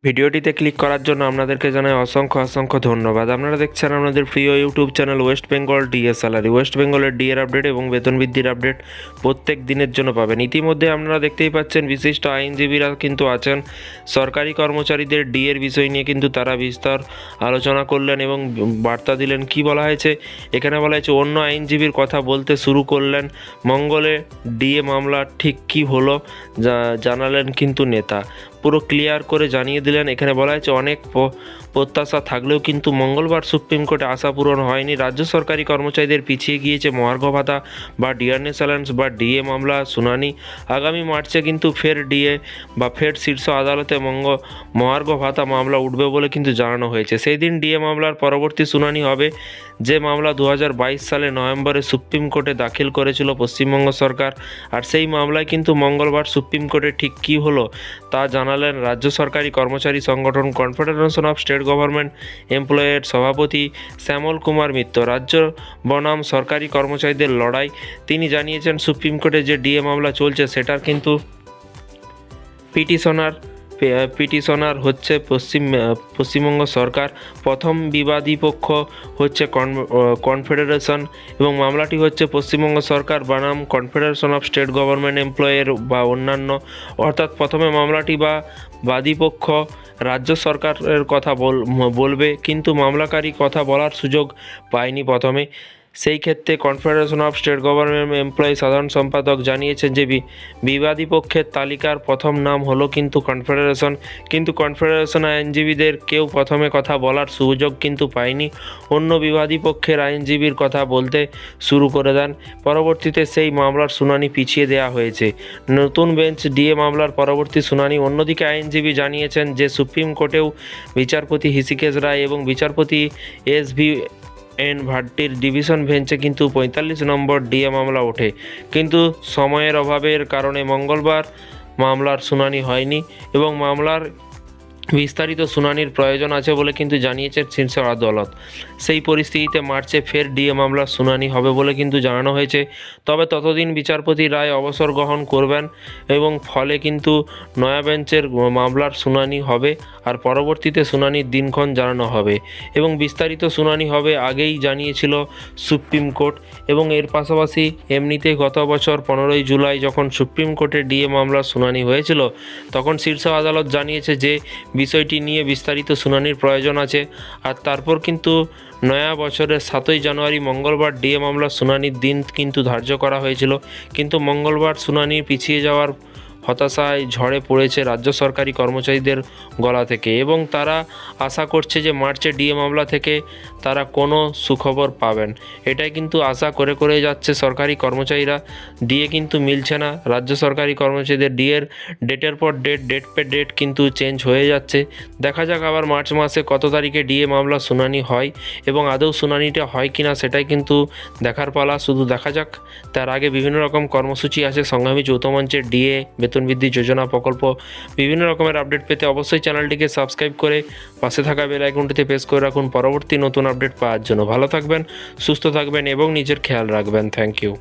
ভিডিওটিতে ক্লিক করার জন্য আপনাদেরকে জানাই অসংখ্য ধন্যবাদ। আপনারা দেখছেন আপনাদের প্রিয় YouTube channel West Bengal DA salary. West বেঙ্গলের ডিএর আপডেট এবং বেতন বৃদ্ধির আপডেট প্রত্যেক দিনের জন্য পাবেন। ইতিমধ্যে আপনারা দেখতেই পাচ্ছেন বিশিষ্ট আইনজীবীরা কিন্তু আছেন, সরকারি কর্মচারীদের ডিএর বিষয় নিয়ে কিন্তু তারা বিস্তর আলোচনা করলেন এবং বার্তা দিলেন। কি বলা হয়েছে এখানে? বলা হয়েছে অন্য আইনজীবীর কথা বলতে শুরু করলেন। মঙ্গলে ডিএ মামলা ঠিক কী হলো জানালেন কিন্তু নেতা, পুরো ক্লিয়ার করে জানিয়ে দিলেন। এখানে বলা হয়েছে অনেক প্রত্যাশা থাকলেও কিন্তু মঙ্গলবার সুপ্রিম কোর্টে আশা পূরণ হয়নি। রাজ্য সরকারি কর্মচারীদের পিছিয়ে গিয়েছে মহার্ঘ ভাতা বা ডিয়ারনেস অ্যালায়েন্স বা ডিএ মামলা শুনানি। আগামী মার্চে কিন্তু ফের ডিএ বা ফের শীর্ষ আদালতে মহার্ঘ ভাতা মামলা উঠবে বলে কিন্তু জানানো হয়েছে। সেই দিন ডিএ মামলার পরবর্তী শুনানি হবে, যে মামলা 2022 সালে নভেম্বরে সুপ্রিম কোর্টে দাখিল করেছিল পশ্চিমবঙ্গ সরকার। আর সেই মামলায় কিন্তু মঙ্গলবার সুপ্রিম কোর্টে ঠিক কী হলো তা জানালেন রাজ্য সরকারি কর্মচারী সংগঠন কনফেডারেশন অফ স্টেট গভর্নমেন্ট এমপ্লয়ের সভাপতি শ্যামল কুমার মিত্র। রাজ্য বনাম সরকারি কর্মচারীদের লড়াই। তিনি জানিয়েছেন প্রসুপ্রিম কোর্টে যে ডিএ মামলা চলছে সেটার কিন্তু পিটিশনার হচ্ছে পশ্চিমবঙ্গ সরকার। প্রথম বিবাদী পক্ষ হচ্ছে কনফেডারেশন এবং মামলাটি হচ্ছে পশ্চিমবঙ্গ সরকার বনাম কনফেডারেশন অফ স্টেট গভর্নমেন্ট এমপ্লয়ের বা অন্যান্য। অর্থাৎ প্রথমে মামলাটি বা বাদীপক্ষ রাজ্য সরকারের কথা বলবে, কিন্তু মামলাকারী কথা বলার সুযোগ পায়নি প্রথমে। সেই ক্ষেত্রে confederation of state government employee সাধারণ সম্পাদক জানিয়েছেন যে বিবাদী পক্ষের তালিকার প্রথম নাম হলো কিন্তু কনফেডারেশন, কিন্তু কনফেডারেশন আইনজীবীদের কেউ প্রথমে কথা বলার সুযোগ কিন্তু পায়নি। অন্য বিবাদী পক্ষের আইনজীবীর কথা বলতে শুরু করে দেন। পরবর্তীতে সেই মামলার শুনানি পিছিয়ে দেওয়া হয়েছে। নতুন বেঞ্চ ডিএ মামলার পরবর্তী শুনানি। অন্যদিকে আইনজীবী জানিয়েছেন যে সুপ্রিম কোর্টেও বিচারপতি হৃষিকেশ রায় এবং বিচারপতি এস.ভি.এন. ভাট্টির ডিভিশন বেঞ্চে কিন্তু 45 নম্বর ডিএ মামলা ওঠে, কিন্তু সময়ের অভাবের কারণে মঙ্গলবার মামলার শুনানি হয়নি এবং মামলার বিস্তারিত শুনানির প্রয়োজন আছে বলে কিন্তু জানিয়েছে শীর্ষ আদালত। সেই পরিস্থিতিতে মার্চে ফের ডিএ মামলার শুনানি হবে বলে কিন্তু জানানো হয়েছে। তবে ততদিন বিচারপতি রায় অবসর গ্রহণ করবেন এবং ফলে কিন্তু নয়া বেঞ্চের মামলার শুনানি হবে আর পরবর্তীতে শুনানির দিনক্ষণ জানানো হবে এবং বিস্তারিত শুনানি হবে আগেই জানিয়েছিল সুপ্রিম কোর্ট। এবং এর পাশাপাশি এমনিতে গত বছর 15ই জুলাই যখন সুপ্রিম কোর্টে ডিএ মামলার শুনানি হয়েছিল, তখন শীর্ষ আদালত জানিয়েছে যে বিষয়টি নিয়ে বিস্তারিত শুনানির প্রয়োজন আছে। আর তারপর কিন্তু নয়া বছরের 7ই জানুয়ারি মঙ্গলবার ডিএ মামলার শুনানির দিন কিন্তু ধার্য করা হয়েছিল, কিন্তু মঙ্গলবার শুনানি পিছিয়ে যাওয়ার হতাশায় ঝরে পড়েছে রাজ্য সরকারি কর্মচারীদের গলা থেকে এবং তারা আশা করছে যে মার্চে ডিএ মামলা থেকে তারা কোনো সুখবর পাবেন। এটাই কিন্তু আশা করে যাচ্ছে সরকারি কর্মচারীরা। ডিএ কিন্তু মিলছে না। রাজ্য সরকারি কর্মচারীদের ডিএর ডেটের পর ডেট পে ডেট কিন্তু চেঞ্জ হয়ে যাচ্ছে। দেখা যাক আবার মার্চ মাসে কত তারিখে ডিএ মামলা শুনানি হয় এবং আদৌ শুনানিটা হয় কিনা সেটাই কিন্তু দেখার পালা। শুধু দেখা যাক। তার আগে বিভিন্ন রকম কর্মসূচি আছে। সংগ্রামী যৌথ মঞ্চের ডিএ, বেতন বৃদ্ধি যোজনা প্রকল্প, বিভিন্ন রকমের আপডেট পেতে অবশ্যই চ্যানেলটিকে সাবস্ক্রাইব করে পাশে থাকা বেল আইকনটিতে প্রেস করে রাখুন পরবর্তী নতুন আপডেট পাওয়ার জন্য। ভালো থাকবেন, সুস্থ থাকবেন এবং নিজের খেয়াল রাখবেন। Thank you.